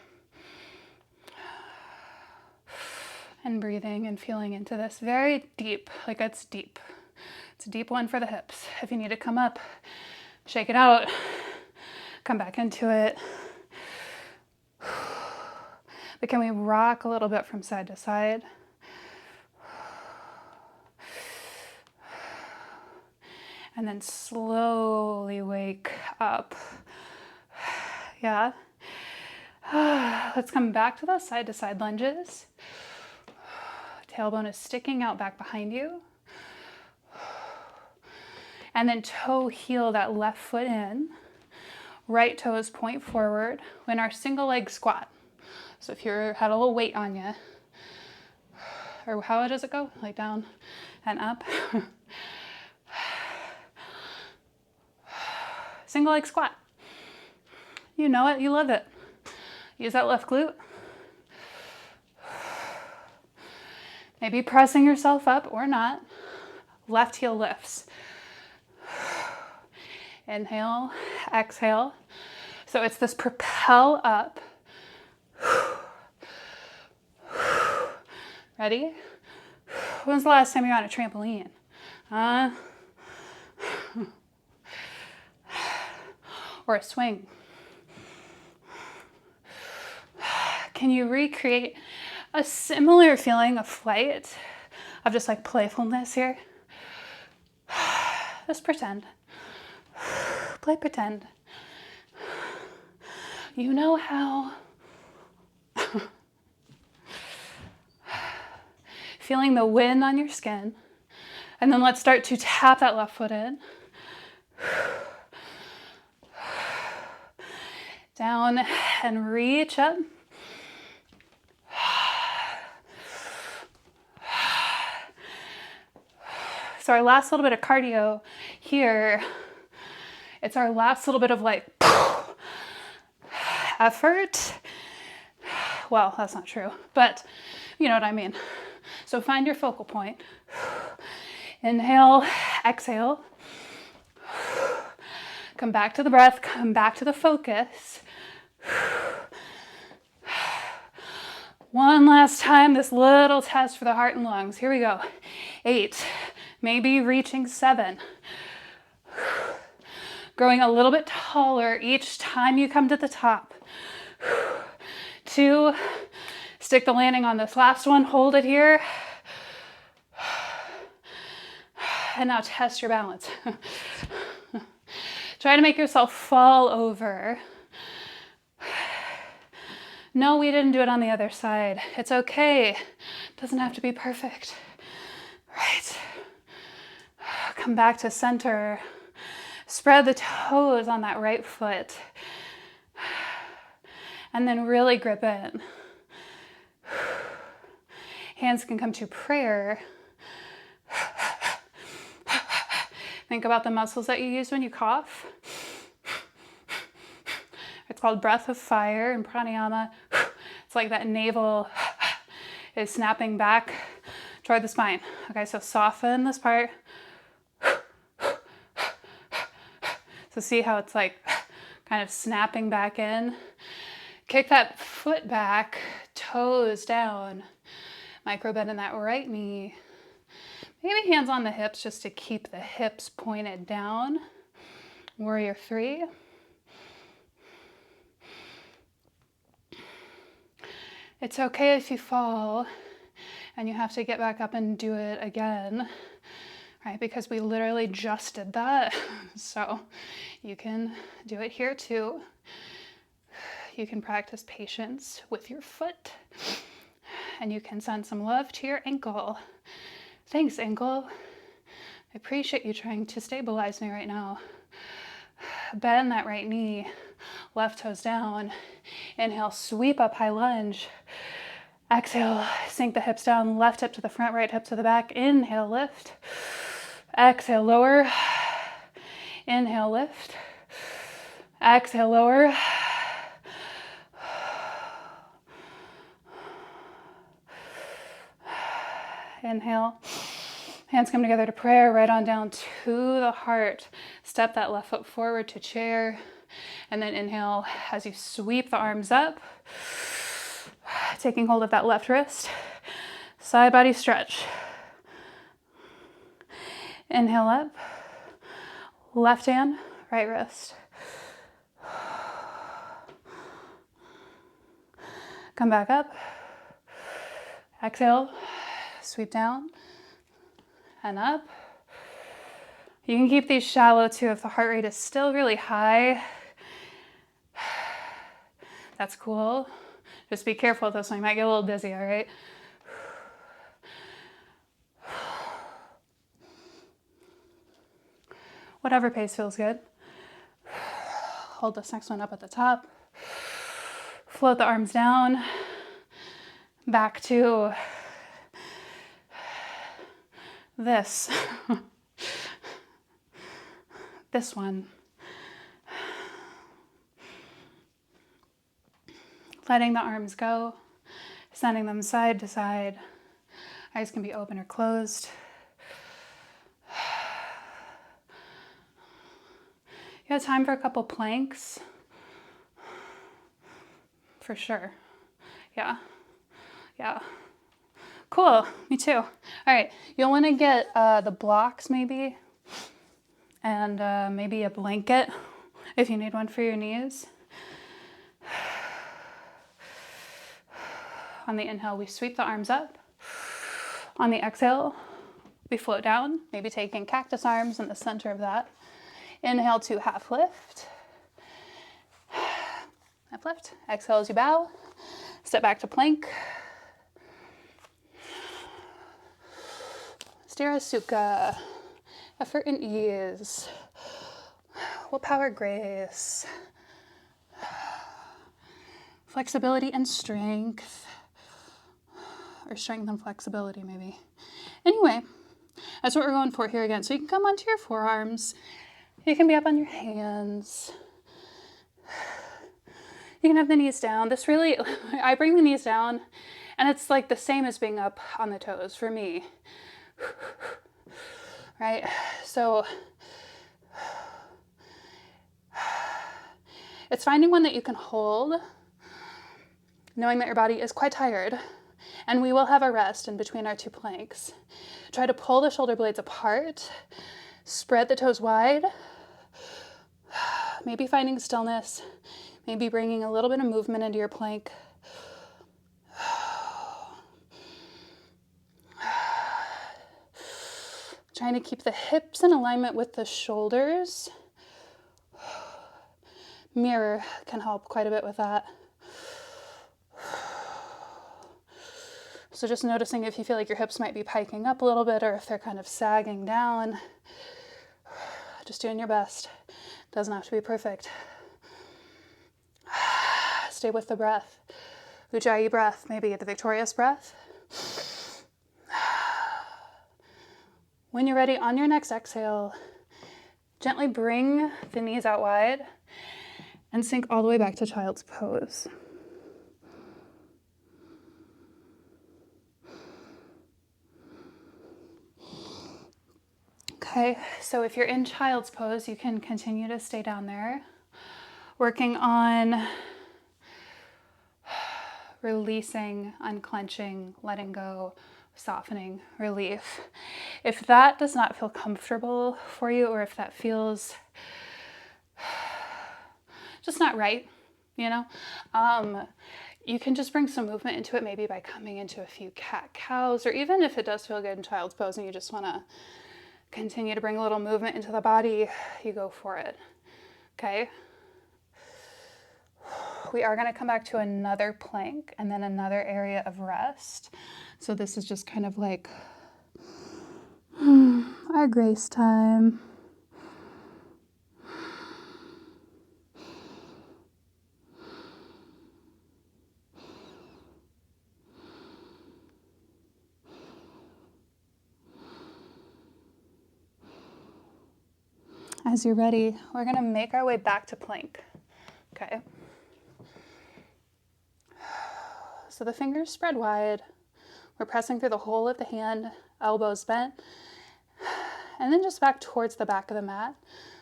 And breathing and feeling into this very deep, like it's deep. It's a deep one for the hips. If you need to come up, shake it out, come back into it. But can we rock a little bit from side to side? And then slowly wake up. Yeah. Let's come back to those side to side lunges. Tailbone is sticking out back behind you. And then toe heel that left foot in. Right toes point forward in our single leg squat. So if you had a little weight on you, or how does it go? Like down and up. Single leg squat. You know it, you love it. Use that left glute. Maybe pressing yourself up or not. Left heel lifts. Inhale, exhale. So it's this propel up. Ready? When's the last time you were on a trampoline? Or a swing? Can you recreate a similar feeling of flight, of just like playfulness here? Just pretend. Play pretend. You know how. Feeling the wind on your skin. And then let's start to tap that left foot in. Down and reach up. So our last little bit of cardio here, it's our last little bit of like effort. Well, that's not true, but you know what I mean. So find your focal point. Inhale, exhale. Come back to the breath, come back to the focus. One last time, this little test for the heart and lungs. Here we go. 8, maybe reaching 7. Growing a little bit taller each time you come to the top. 2, stick the landing on this last one, hold it here. And now test your balance. Try to make yourself fall over. No, we didn't do it on the other side. It's okay. It doesn't have to be perfect. Right. Come back to center. Spread the toes on that right foot. And then really grip in. Hands can come to prayer. Think about the muscles that you use when you cough. It's called breath of fire in pranayama. It's like that navel is snapping back toward the spine. Okay, so soften this part. So see how it's like kind of snapping back in. Kick that foot back, toes down. Micro bend in that right knee. Maybe hands on the hips just to keep the hips pointed down. Warrior 3. It's okay if you fall and you have to get back up and do it again, right? Because we literally just did that. So you can do it here too. You can practice patience with your foot and you can send some love to your ankle. Thanks, ankle. I appreciate you trying to stabilize me right now. Bend that right knee, left toes down. Inhale, sweep up, high lunge. Exhale, sink the hips down, left hip to the front, right hip to the back. Inhale, lift. Exhale, lower. Inhale, lift. Exhale, lower. Inhale. Hands come together to prayer, right on down to the heart. Step that left foot forward to chair. And then inhale as you sweep the arms up. Taking hold of that left wrist. Side body stretch. Inhale up. Left hand, right wrist. Come back up. Exhale. Sweep down. And up. You can keep these shallow too if the heart rate is still really high. That's cool. Just be careful with this one. You might get a little dizzy, all right? Whatever pace feels good. Hold this next one up at the top. Float the arms down. back to this. This one. Letting the arms go, sending them side to side. Eyes can be open or closed. You have time for a couple planks? For sure. Yeah. Yeah. Cool. Me too. All right. You'll want to get the blocks maybe, and maybe a blanket if you need one for your knees. On the inhale, we sweep the arms up. On the exhale, we float down, maybe taking cactus arms in the center of that. Inhale to half lift. Half lift. Exhale as you bow. Step back to plank. Sthira Sukha. Effort and ease. Willpower grace. Flexibility and strength. Or strength and flexibility, maybe. Anyway, that's what we're going for here again. So you can come onto your forearms. You can be up on your hands. You can have the knees down. This really, I bring the knees down, and it's like the same as being up on the toes for me. Right? So it's finding one that you can hold, knowing that your body is quite tired, and we will have a rest in between our two planks. Try to pull the shoulder blades apart, spread the toes wide, maybe finding stillness, maybe bringing a little bit of movement into your plank. Trying to keep the hips in alignment with the shoulders. Mirror can help quite a bit with that. So just noticing if you feel like your hips might be piking up a little bit or if they're kind of sagging down. Just doing your best. Doesn't have to be perfect. Stay with the breath. Ujjayi breath, maybe the victorious breath. When you're ready, on your next exhale, gently bring the knees out wide and sink all the way back to child's pose. Okay, so if you're in child's pose, you can continue to stay down there, working on releasing, unclenching, letting go, softening, relief. If that does not feel comfortable for you, or if that feels just not right, you know, you can just bring some movement into it, maybe by coming into a few cat-cows, or even if it does feel good in child's pose and you just want to continue to bring a little movement into the body, you go for it. Okay? We are going to come back to another plank and then another area of rest. So this is just kind of like our grace time. As you're ready, we're going to make our way back to plank. Okay? So the fingers spread wide. We're pressing through the whole of the hand, elbows bent, and then just back towards the back of the mat.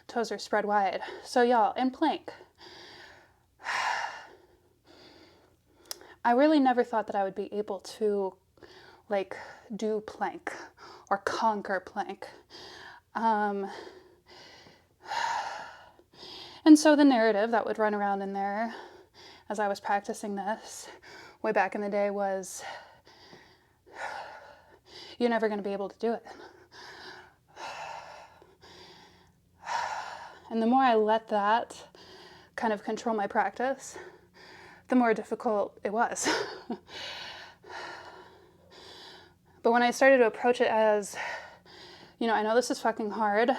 Toes are spread wide. So y'all, in plank, I really never thought that I would be able to like do plank or conquer plank. And so the narrative that would run around in there as I was practicing this way back in the day was, you're never going to be able to do it. And the more I let that kind of control my practice, the more difficult it was. But when I started to approach it as, you know, I know this is fucking hard,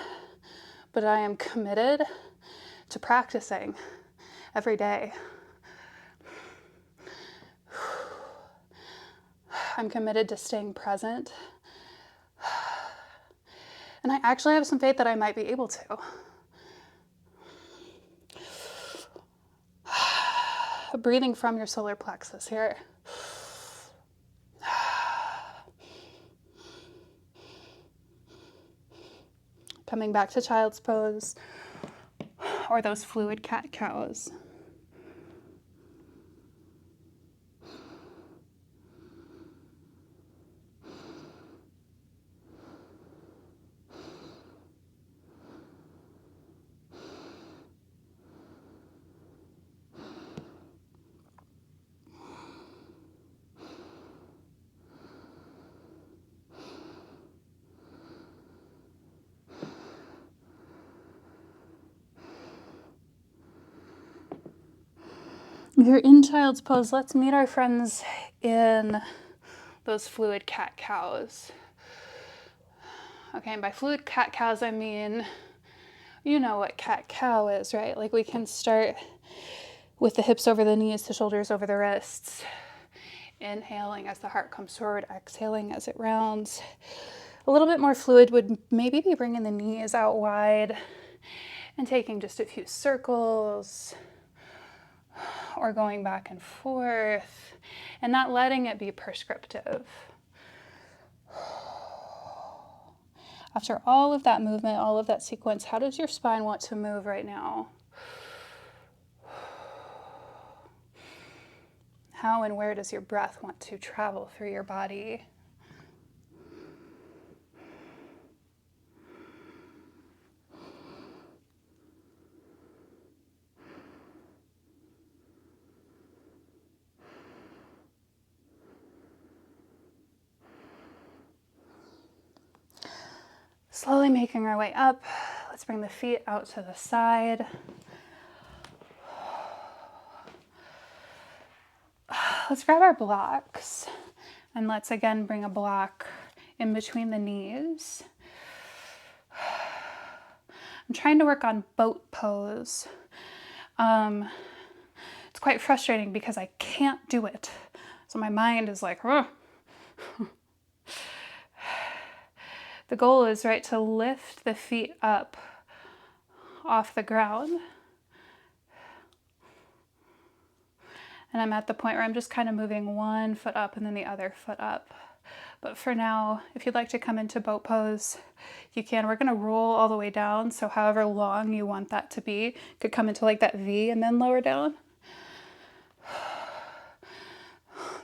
but I am committed to practicing every day. I'm committed to staying present. And I actually have some faith that I might be able to. Breathing from your solar plexus here. Coming back to child's pose or those fluid cat-cows. If you're in child's pose, let's meet our friends in those fluid cat-cows. Okay, and by fluid cat-cows, I mean, you know what cat-cow is, right? Like we can start with the hips over the knees, the shoulders over the wrists. Inhaling as the heart comes forward, exhaling as it rounds. A little bit more fluid would maybe be bringing the knees out wide and taking just a few circles, or going back and forth and not letting it be prescriptive. After all of that movement, all of that sequence, how does your spine want to move right now? How and where does your breath want to travel through your body? Slowly making our way up. Let's bring the feet out to the side. Let's grab our blocks and let's again bring a block in between the knees. I'm trying to work on boat pose. It's quite frustrating because I can't do it. So my mind is like, oh. The goal is, right, to lift the feet up off the ground. And I'm at the point where I'm just kind of moving one foot up and then the other foot up. But for now, if you'd like to come into boat pose, you can. We're going to roll all the way down. So however long you want that to be, could come into like that V and then lower down.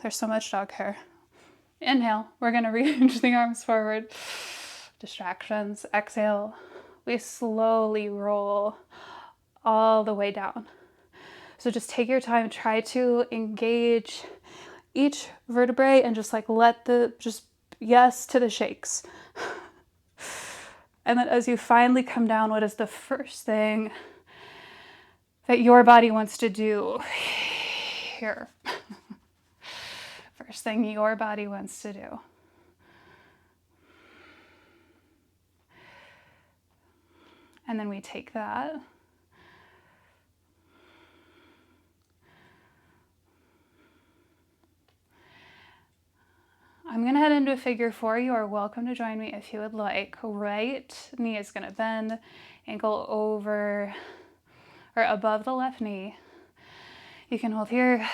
There's so much dog hair. Inhale. We're going to reach the arms forward. Distractions. Exhale. We slowly roll all the way down. So just take your time, try to engage each vertebrae and just like just yes to the shakes. And then as you finally come down, what is the first thing that your body wants to do here? First thing your body wants to do. And then we take that. I'm going to head into a figure 4. You are welcome to join me if you would like. Right knee is going to bend, ankle over or above the left knee. You can hold here.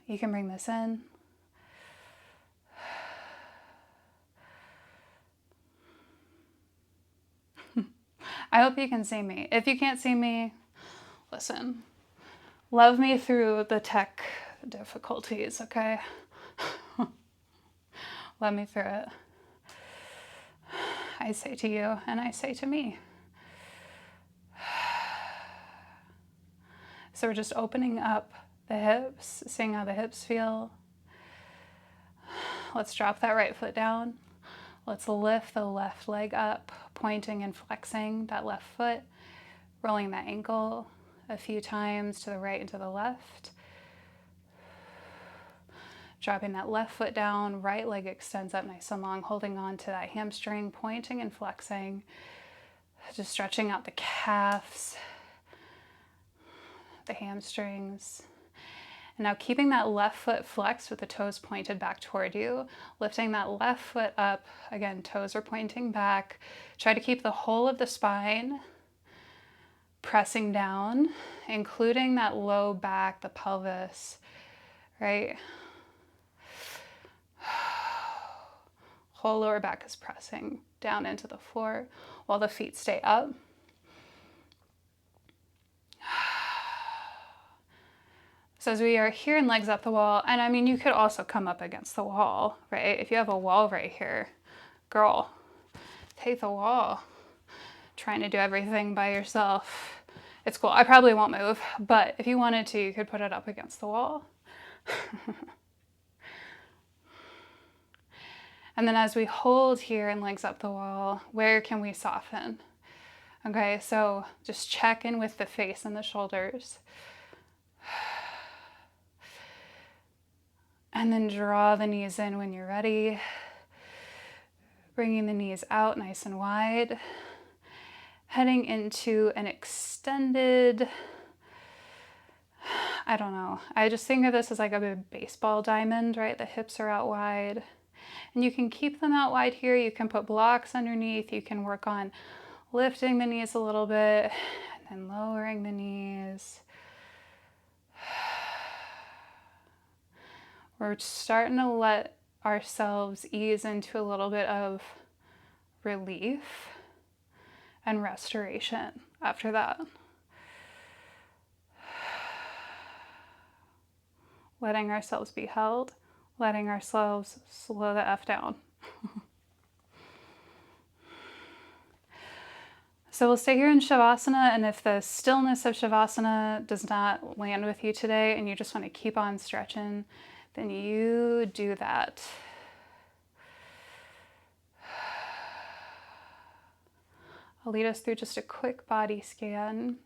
You can bring this in. I hope you can see me. If you can't see me, listen. Love me through the tech difficulties, okay? Love me through it. I say to you and I say to me. So we're just opening up the hips, seeing how the hips feel. Let's drop that right foot down. Let's lift the left leg up, pointing and flexing that left foot, rolling that ankle a few times to the right and to the left. Dropping that left foot down, right leg extends up nice and long, holding on to that hamstring, pointing and flexing. Just stretching out the calves, the hamstrings. And now keeping that left foot flexed with the toes pointed back toward you, lifting that left foot up. Again, toes are pointing back. Try to keep the whole of the spine pressing down, including that low back, the pelvis, right? Whole lower back is pressing down into the floor while the feet stay up. So as we are here and legs up the wall, and I mean, you could also come up against the wall, right? If you have a wall right here, girl, take the wall. Trying to do everything by yourself. It's cool. I probably won't move, but if you wanted to, you could put it up against the wall. And then as we hold here and legs up the wall, where can we soften? Okay, so just check in with the face and the shoulders. And then draw the knees in when you're ready. Bringing the knees out nice and wide. Heading into an extended, I don't know. I just think of this as like a big baseball diamond, right? The hips are out wide. And you can keep them out wide here. You can put blocks underneath. You can work on lifting the knees a little bit and then lowering the knees. We're starting to let ourselves ease into a little bit of relief and restoration after that. Letting ourselves be held, letting ourselves slow the F down. So we'll stay here in Shavasana, and if the stillness of Shavasana does not land with you today and you just want to keep on stretching, then you do that. I'll lead us through just a quick body scan.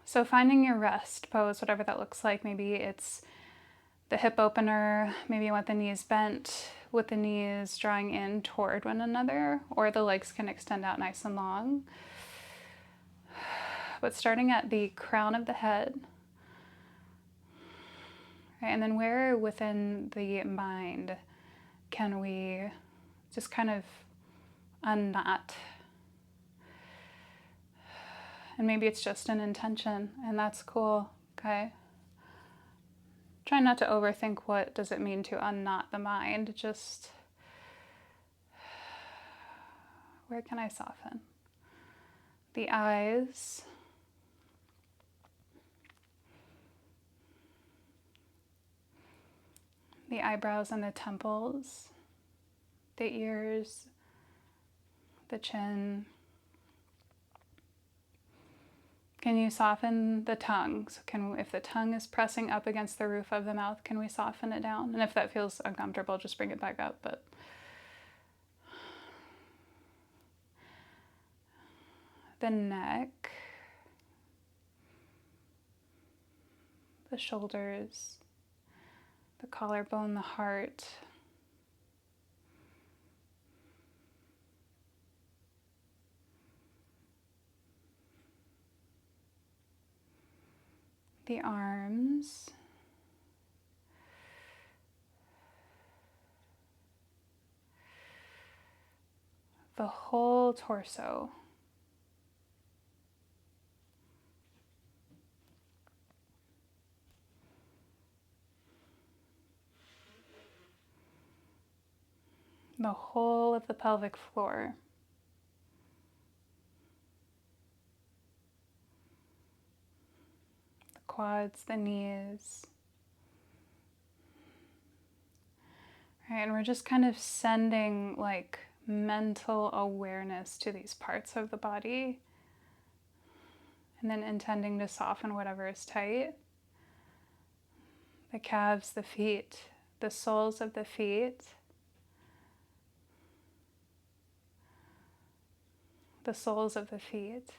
So finding your rest pose, whatever that looks like. Maybe it's the hip opener, maybe you want the knees bent with the knees drawing in toward one another, or the legs can extend out nice and long. But starting at the crown of the head, right, and then where within the mind can we just kind of unknot? And maybe it's just an intention, and that's cool, okay? Try not to overthink what does it mean to unknot the mind, just where can I soften? The eyes, the eyebrows and the temples, the ears, the chin. Can you soften the tongue? So if the tongue is pressing up against the roof of the mouth, can we soften it down? And if that feels uncomfortable, just bring it back up. But the neck, the shoulders, the collarbone, the heart. The arms, the whole torso, the whole of the pelvic floor. Quads, the knees. All right, and we're just kind of sending like mental awareness to these parts of the body, and then intending to soften whatever is tight. The calves, the feet, the soles of the feet, the soles of the feet.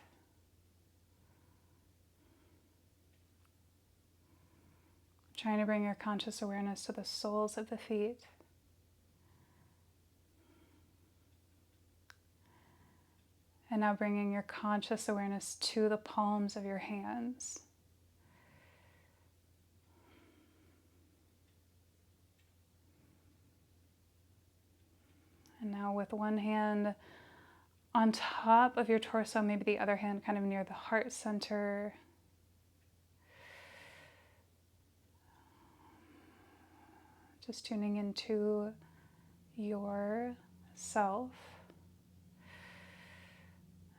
Trying to bring your conscious awareness to the soles of the feet. And now bringing your conscious awareness to the palms of your hands. now with one hand on top of your torso, maybe the other hand kind of near the heart center. Just tuning into yourself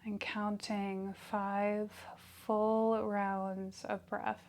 and counting 5 full rounds of breath.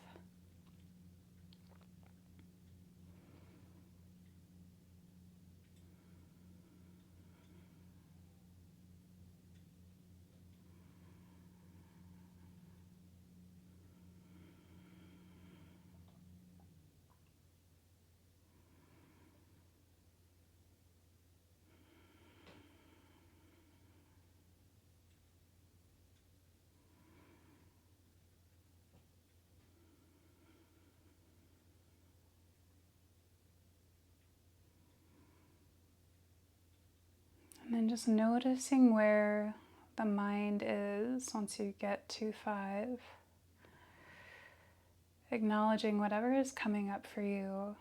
And then just noticing where the mind is once you get to 5. Acknowledging whatever is coming up for you.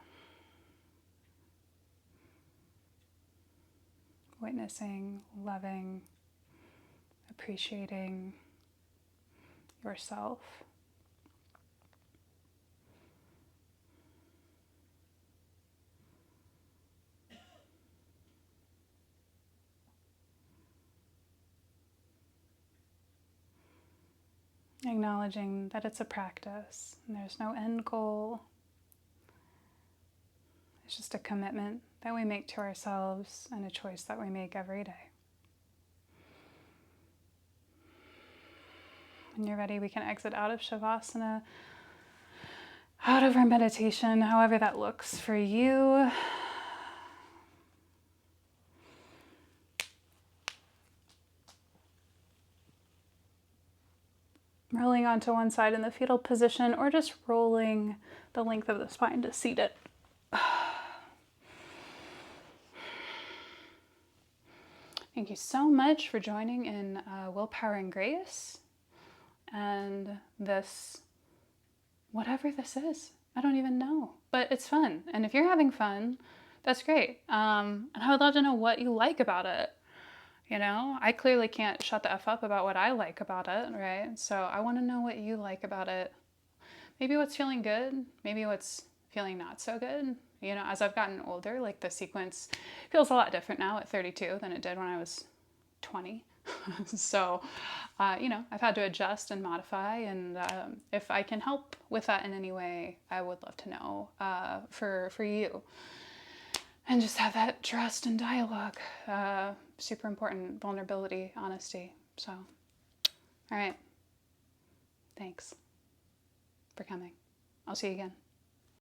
Witnessing, loving, appreciating yourself. Acknowledging that it's a practice and there's no end goal. It's just a commitment that we make to ourselves and a choice that we make every day. When you're ready, we can exit out of Shavasana, out of our meditation, however that looks for you. Rolling onto one side in the fetal position, or just rolling the length of the spine to seat it. Thank you so much for joining in Willpower and Grace. And this, whatever this is, I don't even know, but it's fun. And if you're having fun, that's great. And I would love to know what you like about it. You know, I clearly can't shut the F up about what I like about it, right? So I want to know what you like about it. Maybe what's feeling good, maybe what's feeling not so good. You know, as I've gotten older, like the sequence feels a lot different now at 32 than it did when I was 20. So, you know, I've had to adjust and modify, and if I can help with that in any way, I would love to know for you. And just have that trust and dialogue. Super important. Vulnerability, honesty. So, all right. Thanks for coming. I'll see you again.